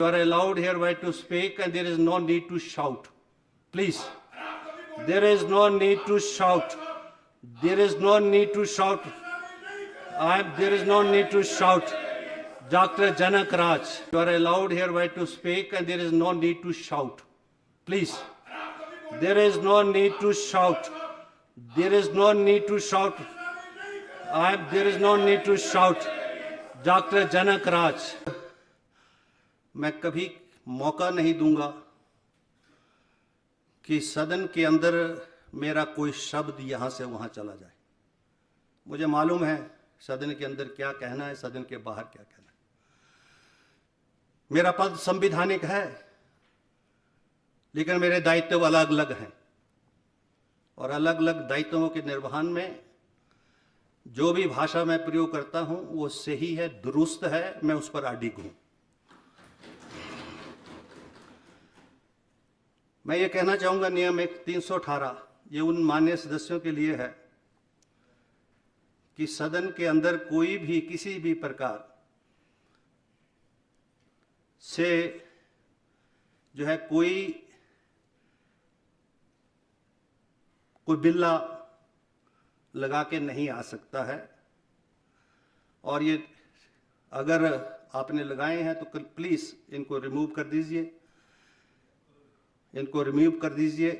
You are allowed hereby to speak and there is no need to shout. Please. There is no need to shout. There is no need to shout. There is no need to shout. Dr. Janak Raj, you are allowed hereby to speak and there is no need to shout. Please. There is no need to shout. There is no need to shout. There is no need to shout. Dr. Janak Raj. मैं कभी मौका नहीं दूंगा कि सदन के अंदर मेरा कोई शब्द यहां से वहां चला जाए। मुझे मालूम है सदन के अंदर क्या कहना है, सदन के बाहर क्या कहना है। मेरा पद संवैधानिक है, लेकिन मेरे दायित्व अलग अलग हैं और अलग अलग दायित्वों के निर्वहन में जो भी भाषा मैं प्रयोग करता हूं वो सही है, दुरुस्त है, मैं उस पर अडिग हूं। मैं ये कहना चाहूंगा नियम 318 ये उन माननीय सदस्यों के लिए है कि सदन के अंदर कोई भी किसी भी प्रकार से जो है कोई बिल्ला लगा के नहीं आ सकता है। और ये अगर आपने लगाए हैं तो प्लीज इनको रिमूव कर दीजिए, इनको रिमूव कर दीजिए,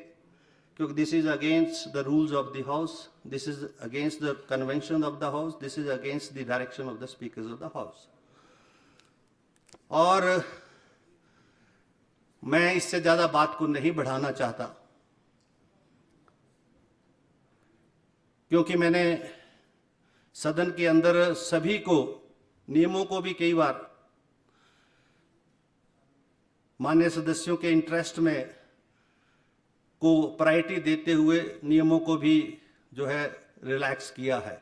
क्योंकि this is against the rules of the house, this is against the convention of the house, this is against the direction of the speakers of the house. और मैं इससे ज्यादा बात को नहीं बढ़ाना चाहता, क्योंकि मैंने सदन के अंदर सभी को, नियमों को भी कई बार माननीय सदस्यों के इंटरेस्ट में को प्रायोरिटी देते हुए नियमों को भी जो है रिलैक्स किया है।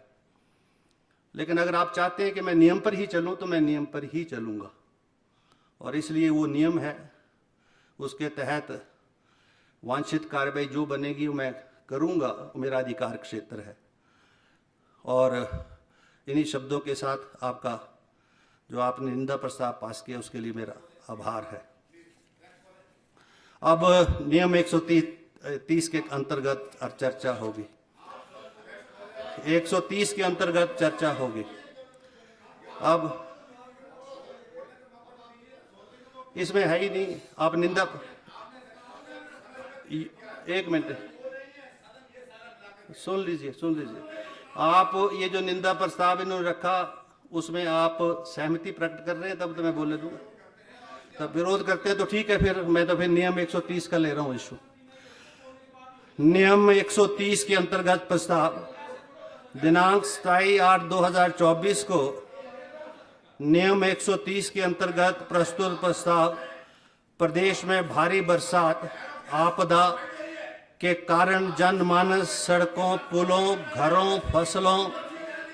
लेकिन अगर आप चाहते हैं कि मैं नियम पर ही चलूं तो मैं नियम पर ही चलूंगा, और इसलिए वो नियम है, उसके तहत वांछित कार्रवाई जो बनेगी वो मैं करूंगा, मेरा अधिकार क्षेत्र है। और इन्हीं शब्दों के साथ आपका जो आपने निंदा प्रस्ताव पास किया उसके लिए मेरा आभार है। अब नियम 130 के अंतर्गत अब चर्चा होगी, 130 के अंतर्गत चर्चा होगी। अब इसमें है ही नहीं, आप निंदा, एक मिनट सुन लीजिए, सुन लीजिए। आप ये जो निंदा प्रस्ताव इन्होंने रखा उसमें आप सहमति प्रकट कर रहे हैं, तब तो मैं बोले दूंगा। तब विरोध करते हैं तो ठीक है, फिर मैं तो फिर नियम 130 का ले रहा हूं इशू। नियम 130 के अंतर्गत प्रस्ताव दिनांक 27/8/2024 को नियम 130 के अंतर्गत प्रस्तुत प्रस्ताव प्रदेश में भारी बरसात आपदा के कारण जनमानस, सड़कों, पुलों, घरों, फसलों,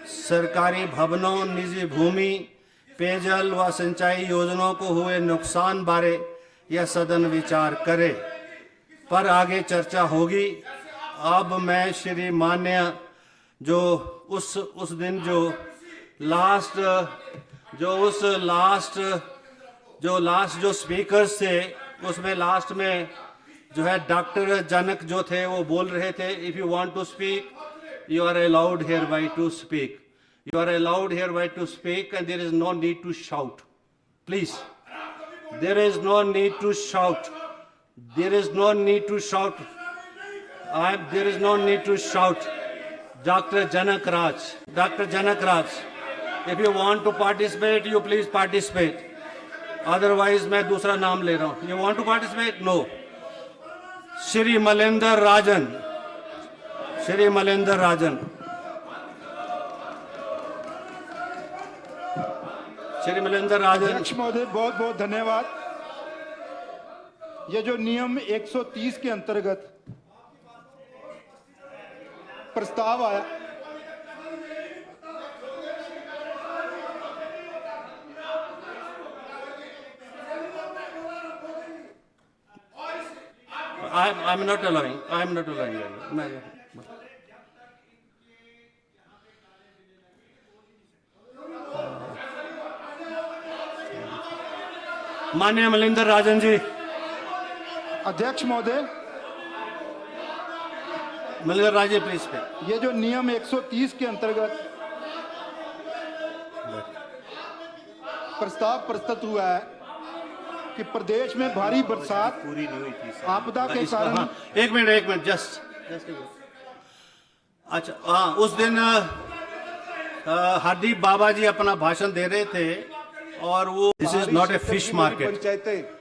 सरकारी भवनों, निजी भूमि, पेयजल व सिंचाई योजनाओं को हुए नुकसान बारे यह सदन विचार करे पर आगे चर्चा होगी। अब मैं श्री मान्य जो उस दिन जो लास्ट स्पीकर्स थे उसमें लास्ट में जो है डॉक्टर जनक जो थे वो बोल रहे थे, if you want to speak you are allowed hereby to speak, you are allowed hereby to speak and there is no need to shout. Please. There is no need to shout. There is no need to shout. There is no need to shout. Dr. Janak Raj. Dr. Janak Raj. If you want to participate, you please participate. Otherwise, मैं दूसरा नाम ले रहा हूँ. You want to participate? No. Shri Malendra Rajan. Shri Malendra Rajan. Shri मलेंद्र राजन। अध्यक्ष महोदय बहुत बहुत धन्यवाद। यह जो नियम 130 के अंतर्गत प्रस्ताव आया, I'm not allowing. I'm not allowing. माननीय मलिंदर राजन जी, अध्यक्ष महोदय, मलिंदर राजे प्लीज पे। ये जो नियम 130 के अंतर्गत प्रस्ताव प्रस्तुत हुआ है कि प्रदेश में भारी बरसात पूरी नहीं हुई थी सर। आपदा के इसका- कारण हाँ, एक मिनट जस्ट अच्छा, हाँ, उस दिन हरदीप बाबा जी अपना भाषण दे रहे थे और वो this is not a fish market. पंचायतें